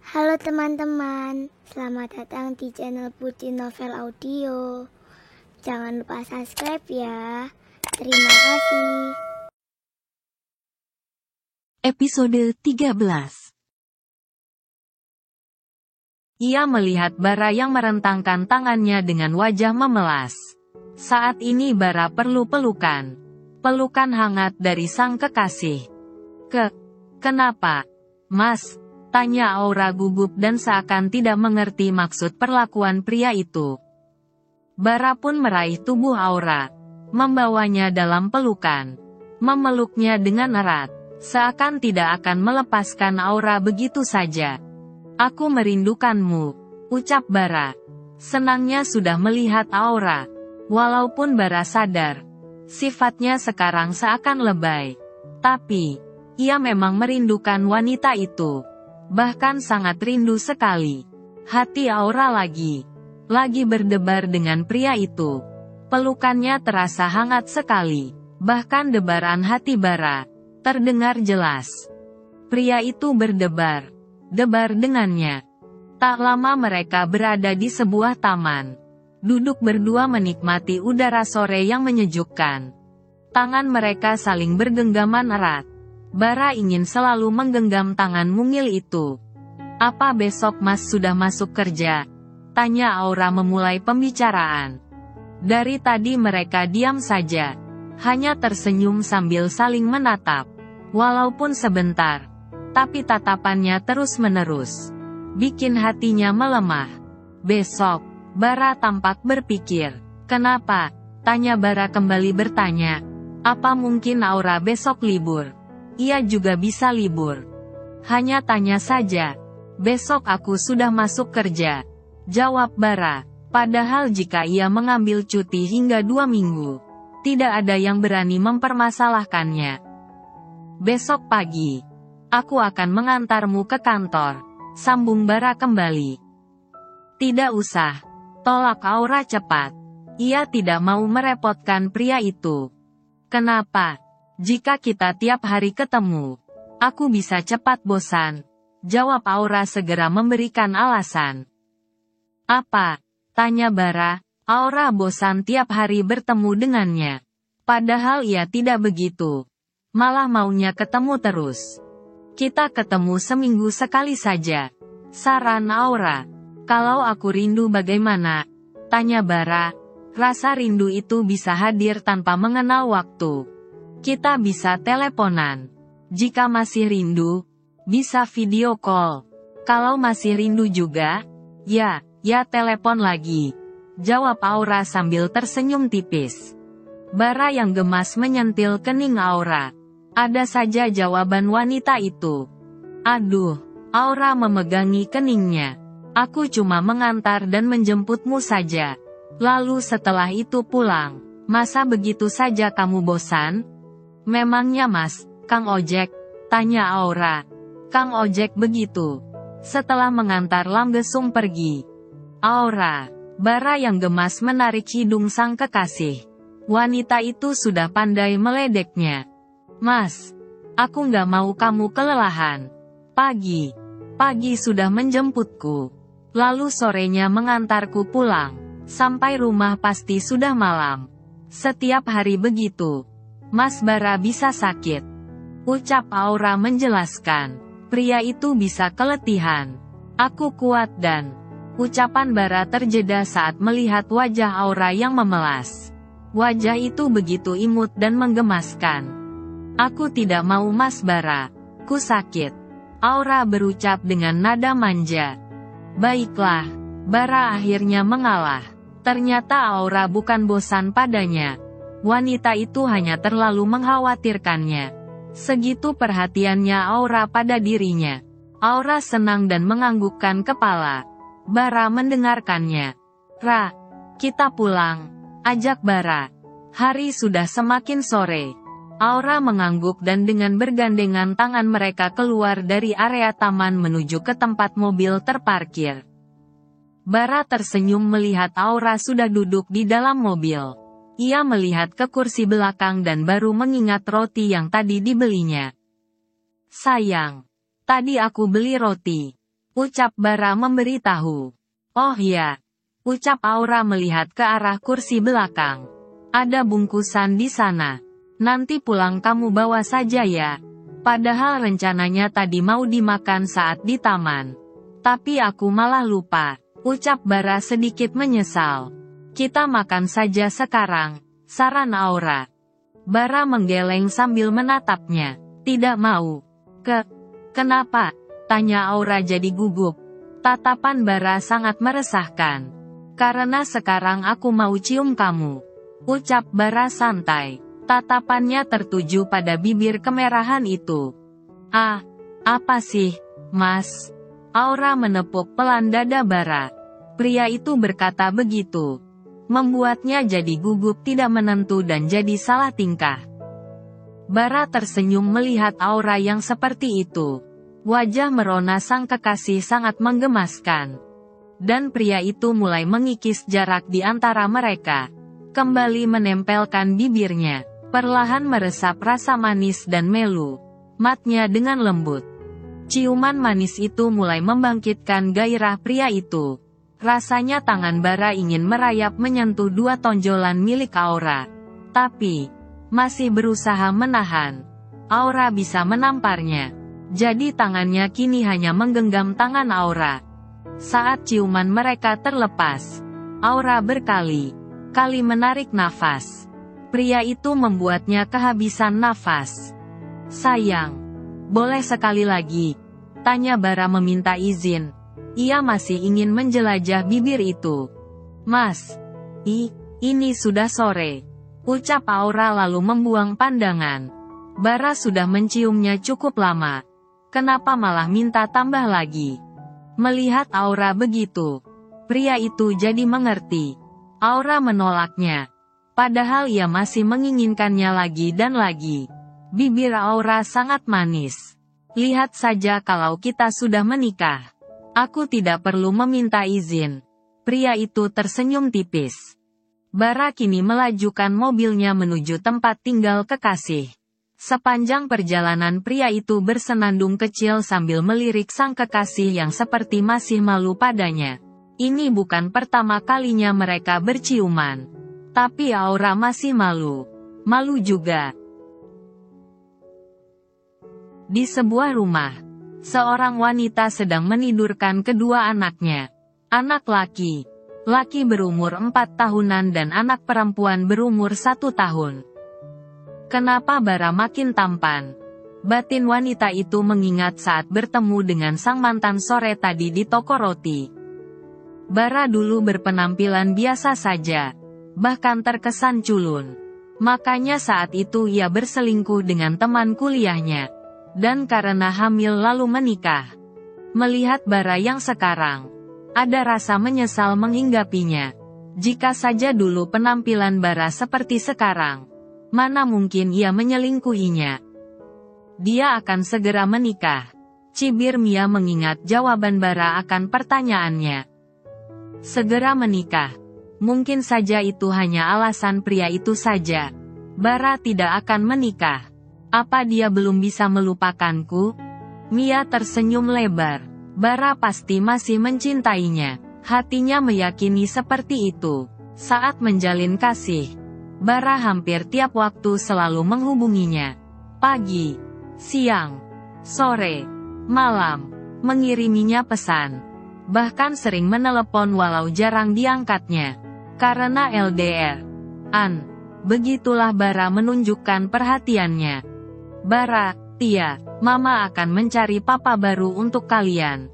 Halo teman-teman, selamat datang di channel Putri Novel Audio. Jangan lupa subscribe ya. Terima kasih. Episode 13. Ia melihat Bara yang merentangkan tangannya dengan wajah memelas. Saat ini Bara perlu pelukan. Pelukan hangat dari sang kekasih. Kenapa? Mas? Tanya Aura gugup dan seakan tidak mengerti maksud perlakuan pria itu. Bara pun meraih tubuh Aura, membawanya dalam pelukan, memeluknya dengan erat, seakan tidak akan melepaskan Aura begitu saja. Aku merindukanmu, ucap Bara. Senangnya sudah melihat Aura, walaupun Bara sadar, sifatnya sekarang seakan lebay. Tapi, ia memang merindukan wanita itu. Bahkan sangat rindu sekali. Hati Aura lagi berdebar dengan pria itu. Pelukannya terasa hangat sekali. Bahkan debaran hati Bara terdengar jelas. Pria itu debar dengannya. Tak lama mereka berada di sebuah taman. Duduk berdua menikmati udara sore yang menyejukkan. Tangan mereka saling bergenggaman erat. Bara ingin selalu menggenggam tangan mungil itu. Apa besok Mas sudah masuk kerja? Tanya Aura memulai pembicaraan. Dari tadi mereka diam saja. Hanya tersenyum sambil saling menatap. Walaupun sebentar. Tapi tatapannya terus-menerus. Bikin hatinya melemah. Besok, Bara tampak berpikir. Kenapa? Tanya Bara kembali bertanya. Apa mungkin Aura besok libur? Ia juga bisa libur. Hanya tanya saja. Besok aku sudah masuk kerja. Jawab Bara. Padahal jika ia mengambil cuti hingga 2 minggu, tidak ada yang berani mempermasalahkannya. Besok pagi, aku akan mengantarmu ke kantor. Sambung Bara kembali. Tidak usah. Tolak Aura cepat. Ia tidak mau merepotkan pria itu. Kenapa? Jika kita tiap hari ketemu, aku bisa cepat bosan. Jawab Aura segera memberikan alasan. Apa? Tanya Bara. Aura bosan tiap hari bertemu dengannya. Padahal ia tidak begitu. Malah maunya ketemu terus. Kita ketemu seminggu sekali saja. Saran Aura. Kalau aku rindu bagaimana? Tanya Bara. Rasa rindu itu bisa hadir tanpa mengenal waktu. Kita bisa teleponan. Jika masih rindu, bisa video call. Kalau masih rindu juga, ya telepon lagi. Jawab Aura sambil tersenyum tipis. Bara yang gemas menyentil kening Aura. Ada saja jawaban wanita itu. Aduh, Aura memegangi keningnya. Aku cuma mengantar dan menjemputmu saja. Lalu setelah itu pulang. Masa begitu saja kamu bosan? Memangnya Mas, Kang Ojek? Tanya Aura. Kang Ojek begitu. Setelah mengantar Lamgesung pergi. Aura. Bara yang gemas menarik hidung sang kekasih. Wanita itu sudah pandai meledeknya. Mas, aku nggak mau kamu kelelahan. Pagi sudah menjemputku. Lalu sorenya mengantarku pulang. Sampai rumah pasti sudah malam. Setiap hari begitu. Mas Bara bisa sakit. Ucap Aura menjelaskan. Pria itu bisa keletihan. Aku kuat dan... Ucapan Bara terjeda saat melihat wajah Aura yang memelas. Wajah itu begitu imut dan menggemaskan. Aku tidak mau Mas Bara. Ku sakit. Aura berucap dengan nada manja. Baiklah. Bara akhirnya mengalah. Ternyata Aura bukan bosan padanya. Wanita itu hanya terlalu mengkhawatirkannya. Segitu perhatiannya Aura pada dirinya. Aura senang dan menganggukkan kepala. Bara mendengarkannya. Kita pulang. Ajak Bara. Hari sudah semakin sore. Aura mengangguk dan dengan bergandengan tangan mereka keluar dari area taman menuju ke tempat mobil terparkir. Bara tersenyum melihat Aura sudah duduk di dalam mobil. Ia melihat ke kursi belakang dan baru mengingat roti yang tadi dibelinya. Sayang, tadi aku beli roti. ucap Bara memberitahu. Oh ya, ucap Aura melihat ke arah kursi belakang. Ada bungkusan di sana. Nanti pulang kamu bawa saja ya. Padahal rencananya tadi mau dimakan saat di taman. Tapi aku malah lupa, ucap Bara sedikit menyesal. Kita makan saja sekarang, saran Aura. Bara menggeleng sambil menatapnya. Tidak mau. Kenapa? Tanya Aura jadi gugup. Tatapan Bara sangat meresahkan. Karena sekarang aku mau cium kamu. Ucap Bara santai. Tatapannya tertuju pada bibir kemerahan itu. Ah, apa sih, Mas? Aura menepuk pelan dada Bara. Pria itu berkata begitu. Membuatnya jadi gugup tidak menentu dan jadi salah tingkah. Bara tersenyum melihat Aura yang seperti itu. Wajah merona sang kekasih sangat menggemaskan. Dan pria itu mulai mengikis jarak di antara mereka. Kembali menempelkan bibirnya. Perlahan meresap rasa manis dan melu. Matnya dengan lembut. Ciuman manis itu mulai membangkitkan gairah pria itu. Rasanya tangan Bara ingin merayap menyentuh dua tonjolan milik Aura. Tapi, masih berusaha menahan. Aura bisa menamparnya. Jadi tangannya kini hanya menggenggam tangan Aura. Saat ciuman mereka terlepas, Aura berkali-kali menarik nafas. Pria itu membuatnya kehabisan nafas. Sayang, boleh sekali lagi? Tanya Bara meminta izin. Ia masih ingin menjelajah bibir itu. Mas, ini sudah sore. Ucap Aura lalu membuang pandangan. Bara sudah menciumnya cukup lama. Kenapa malah minta tambah lagi? Melihat Aura begitu, pria itu jadi mengerti. Aura menolaknya. Padahal ia masih menginginkannya lagi dan lagi. Bibir Aura sangat manis. Lihat saja kalau kita sudah menikah. Aku tidak perlu meminta izin. Pria itu tersenyum tipis. Bara kini melajukan mobilnya menuju tempat tinggal kekasih. Sepanjang perjalanan pria itu bersenandung kecil sambil melirik sang kekasih yang seperti masih malu padanya. Ini bukan pertama kalinya mereka berciuman. Tapi Aura masih malu. Malu juga. Di sebuah rumah, seorang wanita sedang menidurkan kedua anaknya. Anak laki berumur 4 tahunan dan anak perempuan berumur 1 tahun. Kenapa Bara makin tampan? Batin wanita itu mengingat saat bertemu dengan sang mantan sore tadi di toko roti. Bara dulu berpenampilan biasa saja, bahkan terkesan culun. Makanya saat itu ia berselingkuh dengan teman kuliahnya. Dan karena hamil lalu menikah. Melihat Bara yang sekarang, ada rasa menyesal menghinggapinya. Jika saja dulu penampilan Bara seperti sekarang, mana mungkin ia menyelingkuhinya. Dia akan segera menikah. Cibir Mia mengingat jawaban Bara akan pertanyaannya. Segera menikah. Mungkin saja itu hanya alasan pria itu saja. Bara tidak akan menikah. Apa dia belum bisa melupakanku? Mia tersenyum lebar. Bara pasti masih mencintainya. Hatinya meyakini seperti itu. Saat menjalin kasih, Bara hampir tiap waktu selalu menghubunginya. Pagi, siang, sore, malam, mengiriminya pesan. Bahkan sering menelepon walau jarang diangkatnya. Karena LDR. Begitulah Bara menunjukkan perhatiannya. Bara, Tia, Mama akan mencari papa baru untuk kalian.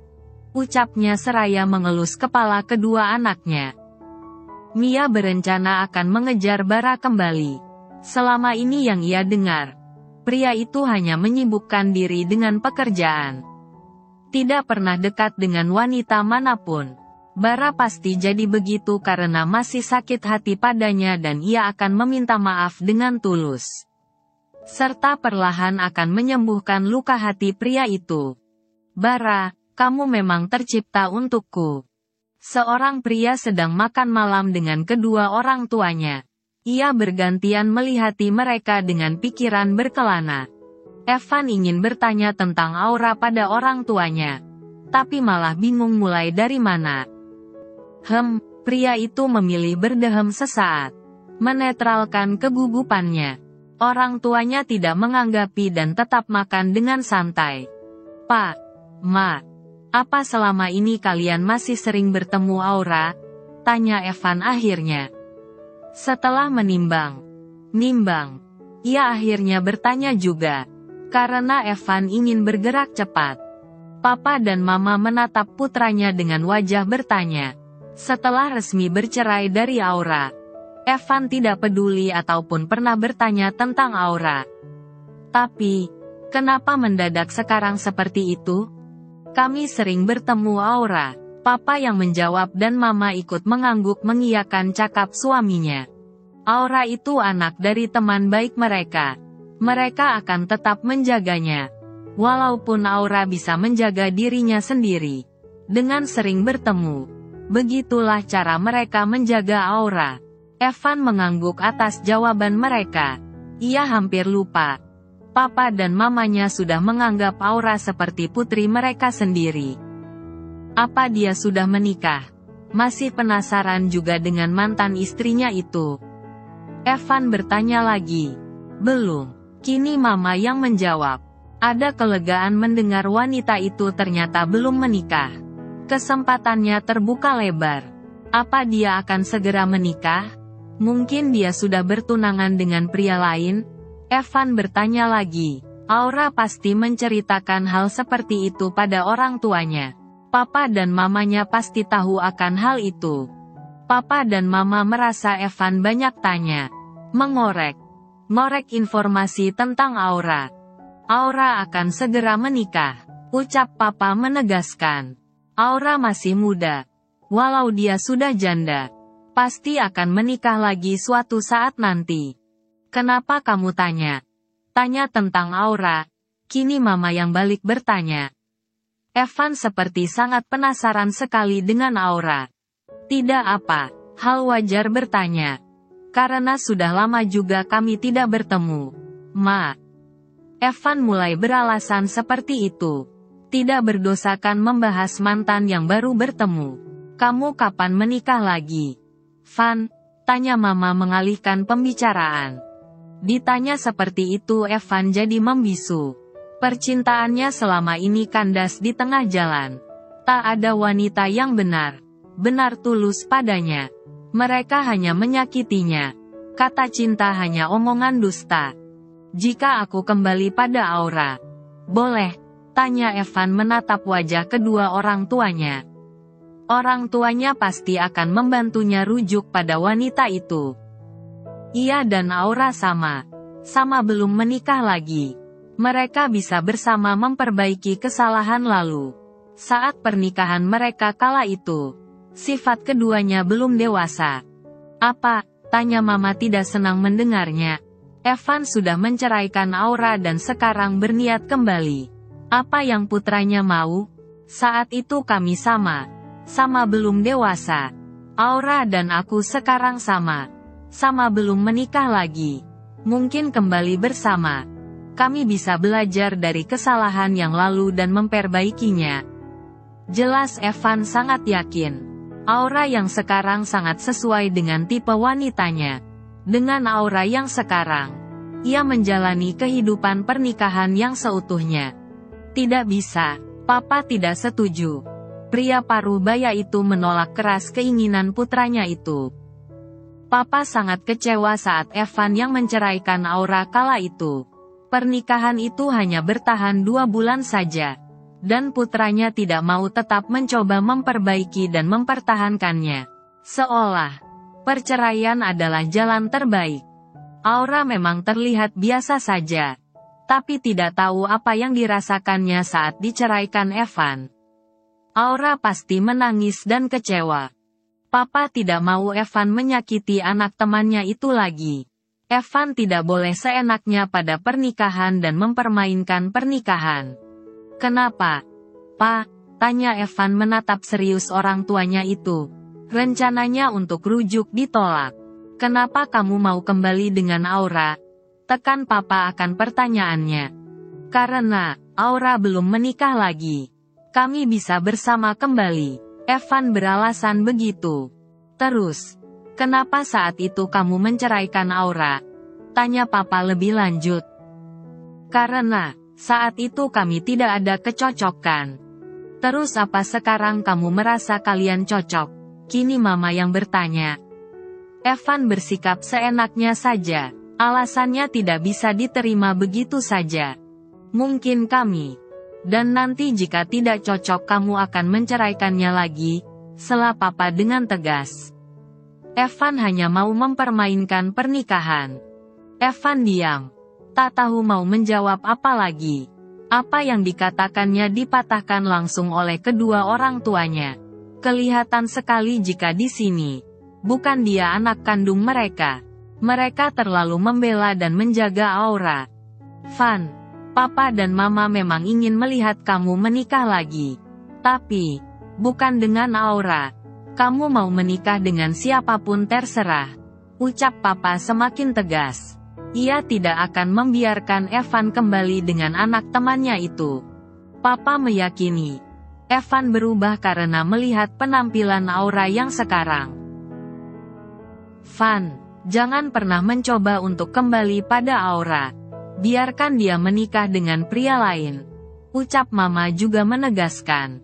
Ucapnya seraya mengelus kepala kedua anaknya. Mia berencana akan mengejar Bara kembali. Selama ini yang ia dengar, pria itu hanya menyibukkan diri dengan pekerjaan. Tidak pernah dekat dengan wanita manapun. Bara pasti jadi begitu karena masih sakit hati padanya dan ia akan meminta maaf dengan tulus. Serta perlahan akan menyembuhkan luka hati pria itu. Bara, kamu memang tercipta untukku. Seorang pria sedang makan malam dengan kedua orang tuanya. Ia bergantian melihati mereka dengan pikiran berkelana. Evan ingin bertanya tentang Aura pada orang tuanya. tapi malah bingung mulai dari mana. Pria itu memilih berdehem sesaat, menetralkan kegugupannya. Orang tuanya tidak menganggapi dan tetap makan dengan santai. "Pak, Ma, apa selama ini kalian masih sering bertemu Aura?" tanya Evan akhirnya. Setelah menimbang, ia akhirnya bertanya juga. Karena Evan ingin bergerak cepat. Papa dan Mama menatap putranya dengan wajah bertanya. Setelah resmi bercerai dari Aura, Evan tidak peduli ataupun pernah bertanya tentang Aura. Tapi, kenapa mendadak sekarang seperti itu? "Kami sering bertemu Aura," Papa yang menjawab dan Mama ikut mengangguk mengiyakan cakap suaminya. "Aura itu anak dari teman baik mereka. Mereka akan tetap menjaganya. Walaupun Aura bisa menjaga dirinya sendiri. Dengan sering bertemu, begitulah cara mereka menjaga Aura." Evan mengangguk atas jawaban mereka. Ia hampir lupa. Papa dan Mamanya sudah menganggap Aura seperti putri mereka sendiri. Apa dia sudah menikah? Masih penasaran juga dengan mantan istrinya itu. Evan bertanya lagi. "Belum." Kini Mama yang menjawab. Ada kelegaan mendengar wanita itu ternyata belum menikah. Kesempatannya terbuka lebar. Apa dia akan segera menikah? Mungkin dia sudah bertunangan dengan pria lain? Evan bertanya lagi. Aura pasti menceritakan hal seperti itu pada orang tuanya. Papa dan Mamanya pasti tahu akan hal itu. Papa dan Mama merasa Evan banyak tanya. Ngorek informasi tentang Aura. Aura akan segera menikah, ucap Papa menegaskan. Aura masih muda. Walau dia sudah janda, pasti akan menikah lagi suatu saat nanti. Kenapa kamu tanya? Tanya tentang Aura. Kini Mama yang balik bertanya. Evan seperti sangat penasaran sekali dengan Aura. Tidak apa, hal wajar bertanya. Karena sudah lama juga kami tidak bertemu, Ma. Evan mulai beralasan seperti itu. Tidak berdosakan membahas mantan yang baru bertemu. Kamu kapan menikah lagi? Van, tanya Mama mengalihkan pembicaraan. Ditanya seperti itu Evan jadi membisu. Percintaannya selama ini kandas di tengah jalan. Tak ada wanita yang benar tulus padanya. Mereka hanya menyakitinya. Kata cinta hanya omongan dusta. Jika aku kembali pada Aura, boleh? Tanya Evan menatap wajah kedua orang tuanya. Orang tuanya pasti akan membantunya rujuk pada wanita itu. Ia dan Aura sama belum menikah lagi. Mereka bisa bersama memperbaiki kesalahan lalu. Saat pernikahan mereka kala itu, sifat keduanya belum dewasa. Apa? Tanya Mama tidak senang mendengarnya. Evan sudah menceraikan Aura dan sekarang berniat kembali. Apa yang putranya mau? Saat itu kami sama belum dewasa. Aura dan aku sekarang sama belum menikah lagi. Mungkin kembali bersama. Kami bisa belajar dari kesalahan yang lalu dan memperbaikinya. Jelas Evan sangat yakin. Aura yang sekarang sangat sesuai dengan tipe wanitanya. Dengan Aura yang sekarang, ia menjalani kehidupan pernikahan yang seutuhnya. Tidak bisa, Papa tidak setuju. Pria paruh baya itu menolak keras keinginan putranya itu. Papa sangat kecewa saat Evan yang menceraikan Aura kala itu. Pernikahan itu hanya bertahan 2 bulan saja. Dan putranya tidak mau tetap mencoba memperbaiki dan mempertahankannya. Seolah perceraian adalah jalan terbaik. Aura memang terlihat biasa saja. Tapi tidak tahu apa yang dirasakannya saat diceraikan Evan. Aura pasti menangis dan kecewa. Papa tidak mau Evan menyakiti anak temannya itu lagi. Evan tidak boleh seenaknya pada pernikahan dan mempermainkan pernikahan. Kenapa? Pa, tanya Evan menatap serius orang tuanya itu. Rencananya untuk rujuk ditolak. Kenapa kamu mau kembali dengan Aura? Tekan Papa akan pertanyaannya. Karena Aura belum menikah lagi. kami bisa bersama kembali. Evan beralasan begitu. Terus, kenapa saat itu kamu menceraikan Aura? Tanya papa lebih lanjut. Karena, saat itu kami tidak ada kecocokan. Terus apa sekarang kamu merasa kalian cocok? Kini mama yang bertanya. Evan bersikap seenaknya saja. Alasannya tidak bisa diterima begitu saja. Mungkin kami. Dan nanti jika tidak cocok kamu akan menceraikannya lagi, sela papa dengan tegas. Evan hanya mau mempermainkan pernikahan. Evan diam. Tak tahu mau menjawab apa lagi. Apa yang dikatakannya dipatahkan langsung oleh kedua orang tuanya. Kelihatan sekali jika di sini. Bukan dia anak kandung mereka. Mereka terlalu membela dan menjaga Aura. Van, papa dan mama memang ingin melihat kamu menikah lagi. Tapi, bukan dengan Aura. Kamu mau menikah dengan siapapun terserah. Ucap papa semakin tegas. Ia tidak akan membiarkan Evan kembali dengan anak temannya itu. Papa meyakini, Evan berubah karena melihat penampilan Aura yang sekarang. Van, jangan pernah mencoba untuk kembali pada Aura. Biarkan dia menikah dengan pria lain. Ucap mama juga menegaskan.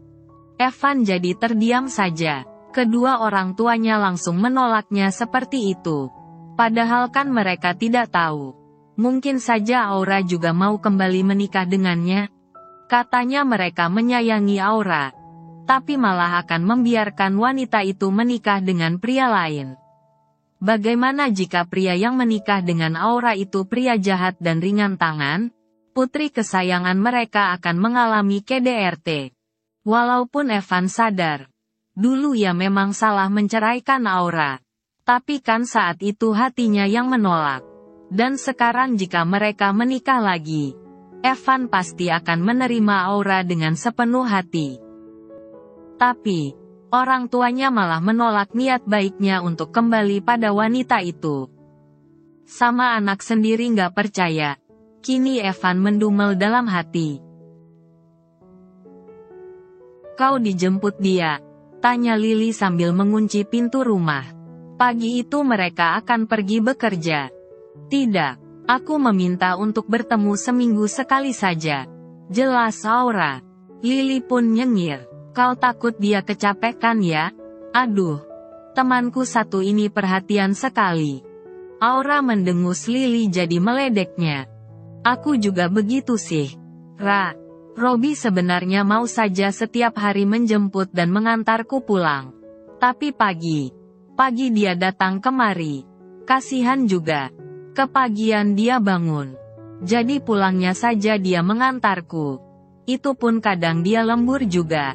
Evan jadi terdiam saja. Kedua orang tuanya langsung menolaknya seperti itu. Padahal kan mereka tidak tahu. Mungkin saja Aura juga mau kembali menikah dengannya. Katanya mereka menyayangi Aura. Tapi malah akan membiarkan wanita itu menikah dengan pria lain. Bagaimana jika pria yang menikah dengan Aura itu pria jahat dan ringan tangan? Putri kesayangan mereka akan mengalami KDRT. Walaupun Evan sadar, dulu ia memang salah menceraikan Aura. Tapi kan saat itu hatinya yang menolak. Dan sekarang jika mereka menikah lagi, Evan pasti akan menerima Aura dengan sepenuh hati. Tapi, orang tuanya malah menolak niat baiknya untuk kembali pada wanita itu. Sama anak sendiri nggak percaya. Kini Evan mendumel dalam hati. Kau dijemput dia? Tanya Lily sambil mengunci pintu rumah. Pagi itu mereka akan pergi bekerja. Tidak, aku meminta untuk bertemu seminggu sekali saja. Jelas Aura. Lily pun nyengir. Kau takut dia kecapekan ya? Aduh, temanku satu ini perhatian sekali. Aura mendengus Lily jadi meledeknya. Aku juga begitu sih. Robi sebenarnya mau saja setiap hari menjemput dan mengantarku pulang. Tapi pagi dia datang kemari. Kasihan juga. Kepagian dia bangun. Jadi pulangnya saja dia mengantarku. Itu pun kadang dia lembur juga.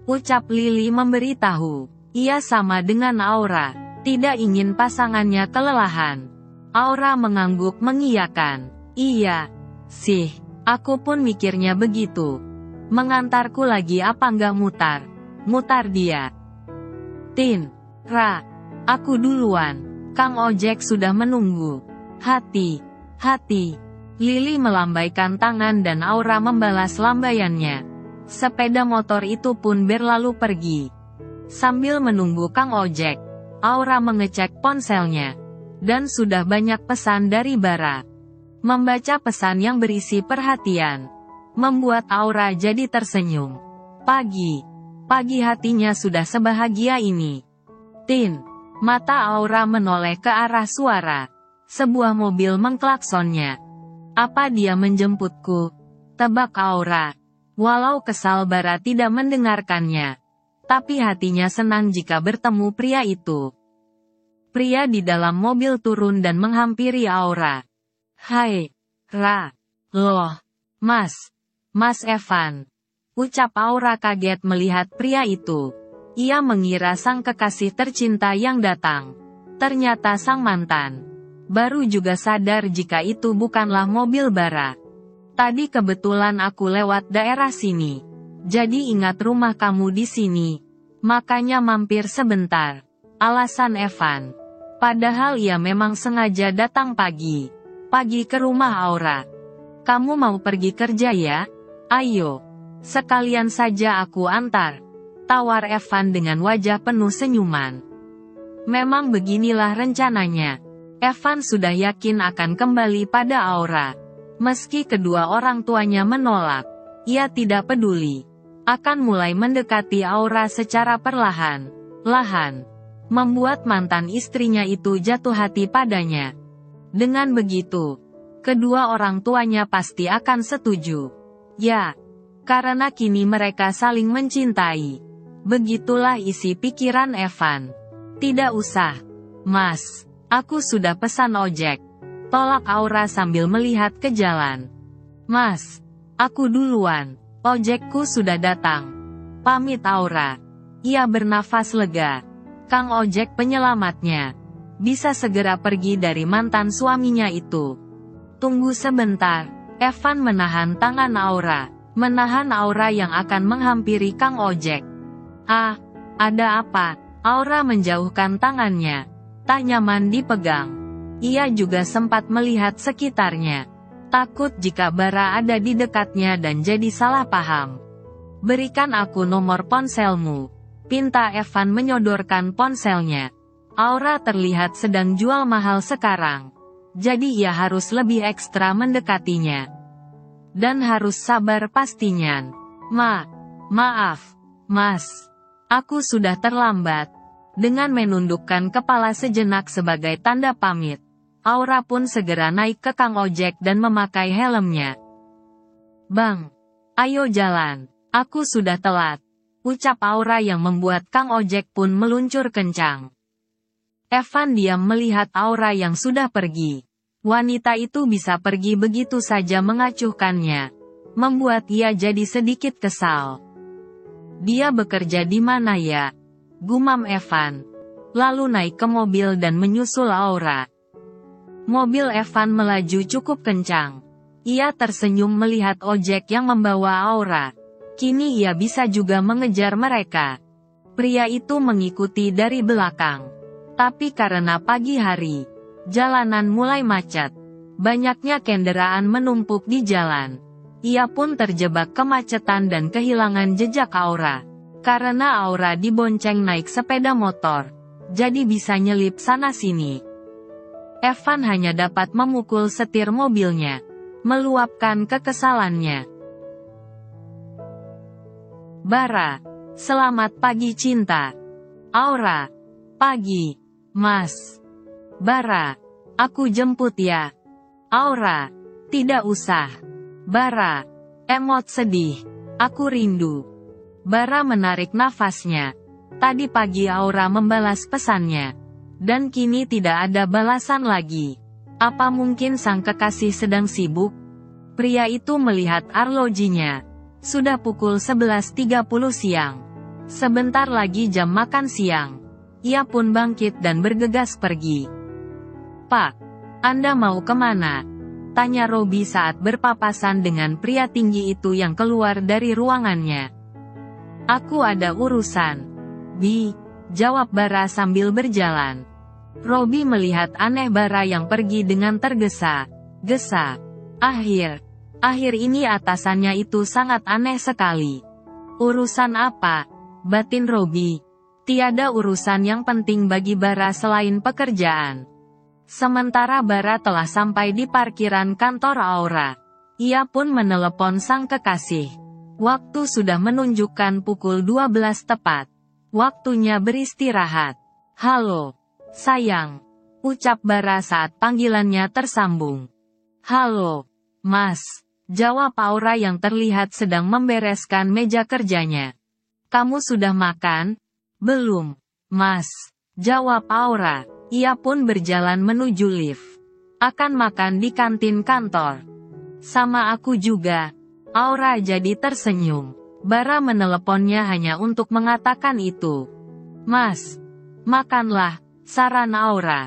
Ucap Lily memberitahu. Ia sama dengan Aura. Tidak ingin pasangannya kelelahan. Aura mengangguk mengiyakan. Iya. Sih, aku pun mikirnya begitu. Mengantarku lagi apa nggak mutar? Mutar dia. Tin. Aku duluan. Kang ojek sudah menunggu. Hati. Lily melambaikan tangan dan Aura membalas lambaiannya. Sepeda motor itu pun berlalu pergi. Sambil menunggu Kang ojek, Aura mengecek ponselnya. Dan sudah banyak pesan dari Bara. Membaca pesan yang berisi perhatian membuat Aura jadi tersenyum. Pagi hatinya sudah sebahagia ini. Tin. Mata Aura menoleh ke arah suara. Sebuah mobil mengklaksonnya. Apa dia menjemputku? Tebak Aura. Walau kesal Bara tidak mendengarkannya. Tapi hatinya senang jika bertemu pria itu. Pria di dalam mobil turun dan menghampiri Aura. Hai. Loh. Mas Evan. Ucap Aura kaget melihat pria itu. Ia mengira sang kekasih tercinta yang datang. Ternyata sang mantan. Baru juga sadar jika itu bukanlah mobil Bara. Tadi kebetulan aku lewat daerah sini. Jadi ingat rumah kamu di sini. Makanya mampir sebentar. Alasan Evan. Padahal ia memang sengaja datang pagi ke rumah Aura. Kamu mau pergi kerja ya? Ayo. Sekalian saja aku antar, tawar Evan dengan wajah penuh senyuman. Memang beginilah rencananya. Evan sudah yakin akan kembali pada Aura. Meski kedua orang tuanya menolak, ia tidak peduli. Akan mulai mendekati Aura secara perlahan-lahan, membuat mantan istrinya itu jatuh hati padanya. Dengan begitu, kedua orang tuanya pasti akan setuju. Ya, karena kini mereka saling mencintai. Begitulah isi pikiran Evan. Tidak usah, Mas. Aku sudah pesan ojek. Tolak Aura sambil melihat ke jalan. Mas, aku duluan. Ojekku sudah datang. Pamit Aura. Ia bernafas lega. Kang ojek penyelamatnya. Bisa segera pergi dari mantan suaminya itu. Tunggu sebentar. Evan menahan tangan Aura. Menahan Aura yang akan menghampiri Kang ojek. Ah, ada apa? Aura menjauhkan tangannya. Tak nyaman dipegang. Ia juga sempat melihat sekitarnya. Takut jika Bara ada di dekatnya dan jadi salah paham. Berikan aku nomor ponselmu. Pinta Evan menyodorkan ponselnya. Aura terlihat sedang jual mahal sekarang. Jadi ia harus lebih ekstra mendekatinya. Dan harus sabar pastinya. Maaf, Mas. Aku sudah terlambat. Dengan menundukkan kepala sejenak sebagai tanda pamit, Aura pun segera naik ke Kang ojek dan memakai helmnya. Bang, ayo jalan, aku sudah telat, ucap Aura yang membuat Kang ojek pun meluncur kencang. Evan diam melihat Aura yang sudah pergi. Wanita itu bisa pergi begitu saja mengacuhkannya, membuat ia jadi sedikit kesal. Dia bekerja di mana ya? Gumam Evan. Lalu naik ke mobil dan menyusul Aura. Mobil Evan melaju cukup kencang. Ia tersenyum melihat ojek yang membawa Aura. Kini ia bisa juga mengejar mereka. Pria itu mengikuti dari belakang. Tapi karena pagi hari, jalanan mulai macet. Banyaknya kendaraan menumpuk di jalan. Ia pun terjebak kemacetan dan kehilangan jejak Aura. Karena Aura dibonceng naik sepeda motor, jadi bisa nyelip sana-sini. Evan hanya dapat memukul setir mobilnya, meluapkan kekesalannya. Bara, selamat pagi cinta. Aura, pagi, Mas. Bara, aku jemput ya. Aura, tidak usah. Bara, emot sedih. Aku rindu. Bara menarik nafasnya. Tadi pagi Aura membalas pesannya. Dan kini tidak ada balasan lagi. Apa mungkin sang kekasih sedang sibuk? Pria itu melihat arlojinya. Sudah pukul 11.30 siang. Sebentar lagi jam makan siang. Ia pun bangkit dan bergegas pergi. Pak, Anda mau kemana? Tanya Robi saat berpapasan dengan pria tinggi itu yang keluar dari ruangannya. Aku ada urusan. Jawab Bara sambil berjalan. Robi melihat aneh Bara yang pergi dengan tergesa-gesa. Akhir ini atasannya itu sangat aneh sekali. Urusan apa? Batin Robi. Tiada urusan yang penting bagi Bara selain pekerjaan. Sementara Bara telah sampai di parkiran kantor Aura. Ia pun menelepon sang kekasih. Waktu sudah menunjukkan pukul 12 tepat. Waktunya beristirahat. Halo, sayang. Ucap Bara saat panggilannya tersambung. Halo, Mas. Jawab Aura yang terlihat sedang membereskan meja kerjanya. Kamu sudah makan? Belum, Mas. Jawab Aura. Ia pun berjalan menuju lift. Akan makan di kantin kantor. Sama aku juga. Aura jadi tersenyum. Bara meneleponnya hanya untuk mengatakan itu. Mas, makanlah, saran Aura.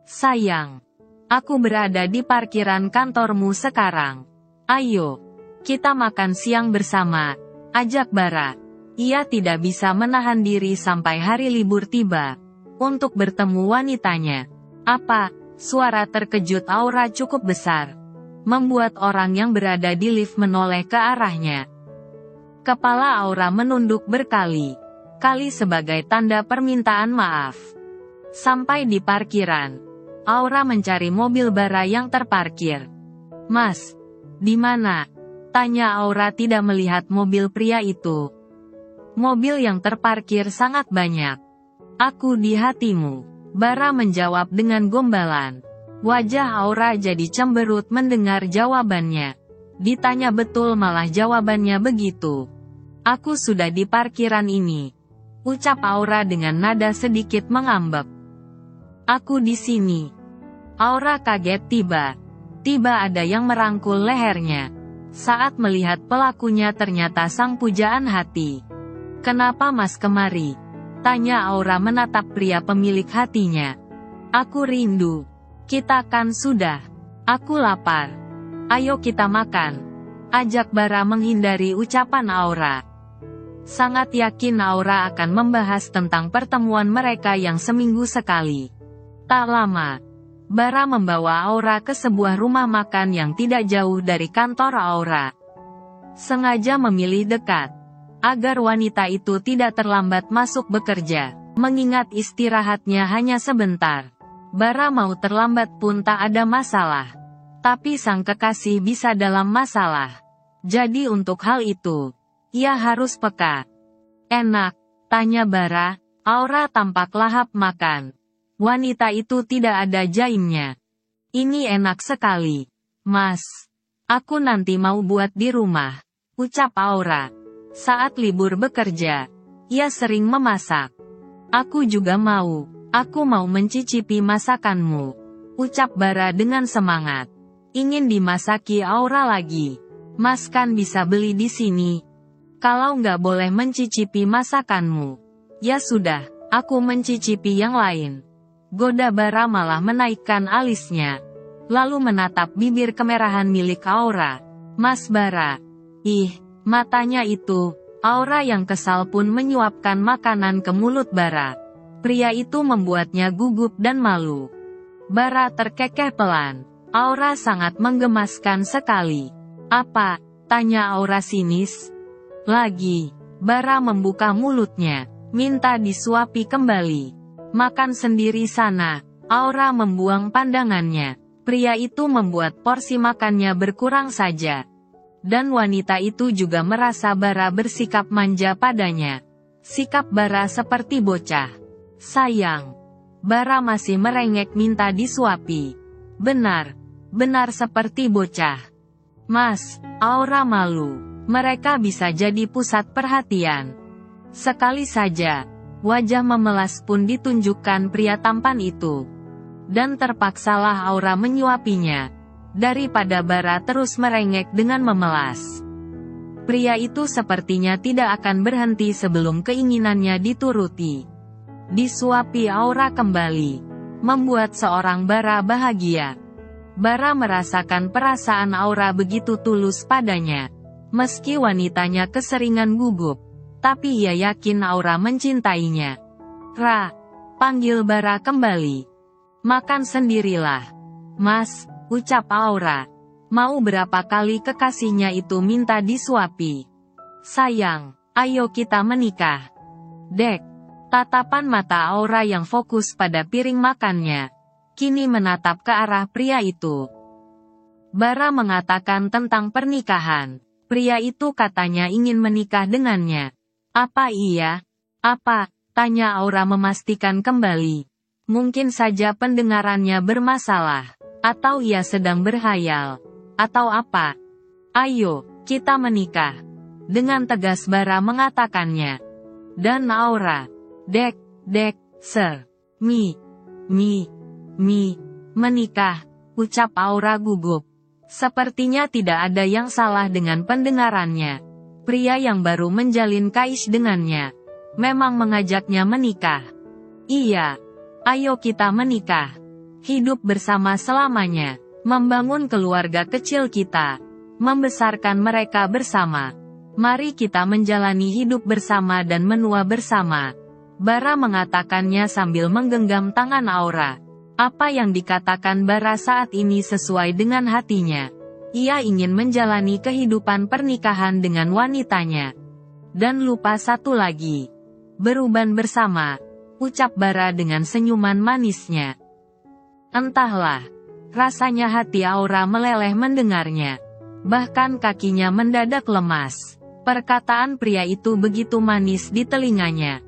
Sayang, aku berada di parkiran kantormu sekarang. Ayo, kita makan siang bersama, ajak Bara. Ia tidak bisa menahan diri sampai hari libur tiba, untuk bertemu wanitanya. Apa? Suara terkejut Aura cukup besar. Membuat orang yang berada di lift menoleh ke arahnya. Kepala Aura menunduk berkali-kali sebagai tanda permintaan maaf. Sampai di parkiran, Aura mencari mobil Bara yang terparkir. "Mas, di mana?" tanya Aura tidak melihat mobil pria itu. "Mobil yang terparkir sangat banyak." "Aku di hatimu," Bara menjawab dengan gombalan. Wajah Aura jadi cemberut mendengar jawabannya. Ditanya betul malah jawabannya begitu. "Aku sudah di parkiran ini," ucap Aura dengan nada sedikit mengambek. "Aku di sini." Aura kaget tiba-tiba ada yang merangkul lehernya. Saat melihat pelakunya ternyata sang pujaan hati. "Kenapa Mas kemari?" tanya Aura menatap pria pemilik hatinya. "Aku rindu. Kita kan sudah. Aku lapar. Ayo kita makan," ajak Bara menghindari ucapan Aura. Sangat yakin Aura akan membahas tentang pertemuan mereka yang seminggu sekali. Tak lama, Bara membawa Aura ke sebuah rumah makan yang tidak jauh dari kantor Aura. Sengaja memilih dekat, agar wanita itu tidak terlambat masuk bekerja, mengingat istirahatnya hanya sebentar. Bara mau terlambat pun tak ada masalah. Tapi sang kekasih bisa dalam masalah. Jadi untuk hal itu, ia harus peka. "Enak?" tanya Bara. Aura tampak lahap makan. Wanita itu tidak ada jaimnya. "Ini enak sekali, Mas. Aku nanti mau buat di rumah," ucap Aura. Saat libur bekerja, ia sering memasak. "Aku juga mau. Aku mau mencicipi masakanmu," ucap Bara dengan semangat. Ingin dimasaki Aura lagi. "Mas kan bisa beli di sini. Kalau nggak boleh mencicipi masakanmu, ya sudah, aku mencicipi yang lain," goda Bara malah menaikkan alisnya. Lalu menatap bibir kemerahan milik Aura. "Mas Bara." Ih, matanya itu. Aura yang kesal pun menyuapkan makanan ke mulut Bara. Pria itu membuatnya gugup dan malu. Bara terkekeh pelan. Aura sangat menggemaskan sekali. "Apa?" tanya Aura sinis. Lagi, Bara membuka mulutnya, minta disuapi kembali. "Makan sendiri sana." Aura membuang pandangannya. Pria itu membuat porsi makannya berkurang saja. Dan wanita itu juga merasa Bara bersikap manja padanya. Sikap Bara seperti bocah. Sayang. Bara masih merengek minta disuapi. Benar seperti bocah. "Mas," Aura malu. Mereka bisa jadi pusat perhatian. Sekali saja, wajah memelas pun ditunjukkan pria tampan itu. Dan terpaksalah Aura menyuapinya. Daripada Bara terus merengek dengan memelas. Pria itu sepertinya tidak akan berhenti sebelum keinginannya dituruti. Disuapi Aura kembali, membuat seorang Bara bahagia. Bara merasakan perasaan Aura begitu tulus padanya. Meski wanitanya keseringan gugup, tapi ia yakin Aura mencintainya. "Ra," panggil Bara kembali. "Makan sendirilah, Mas," ucap Aura. Mau berapa kali kekasihnya itu minta disuapi. "Sayang, ayo kita menikah." Dek. Tatapan mata Aura yang fokus pada piring makannya, kini menatap ke arah pria itu. Bara mengatakan tentang pernikahan. Pria itu katanya ingin menikah dengannya. "Apa iya?" "Apa?" tanya Aura memastikan kembali. Mungkin saja pendengarannya bermasalah. Atau ia sedang berhayal. Atau apa? "Ayo, kita menikah," dengan tegas Bara mengatakannya. Dan Aura, Dek, sir. Menikah, ucap Aura gugup. Sepertinya tidak ada yang salah dengan pendengarannya. Pria yang baru menjalin kais dengannya memang mengajaknya menikah. "Iya, ayo kita menikah. Hidup bersama selamanya. Membangun keluarga kecil kita. Membesarkan mereka bersama. Mari kita menjalani hidup bersama dan menua bersama." Bara mengatakannya sambil menggenggam tangan Aura. Apa yang dikatakan Bara saat ini sesuai dengan hatinya. Ia ingin menjalani kehidupan pernikahan dengan wanitanya. Dan lupa satu lagi. Beruban bersama, ucap Bara dengan senyuman manisnya. Entahlah, rasanya hati Aura meleleh mendengarnya. Bahkan kakinya mendadak lemas. Perkataan pria itu begitu manis di telinganya.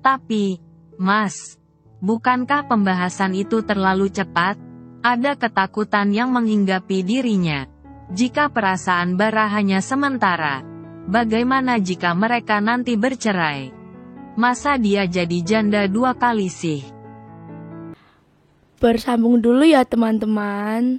Tapi, Mas, bukankah pembahasan itu terlalu cepat? Ada ketakutan yang menghinggapi dirinya. Jika perasaan Bara hanya sementara, bagaimana jika mereka nanti bercerai? Masa dia jadi janda 2 kali sih? Bersambung dulu ya teman-teman.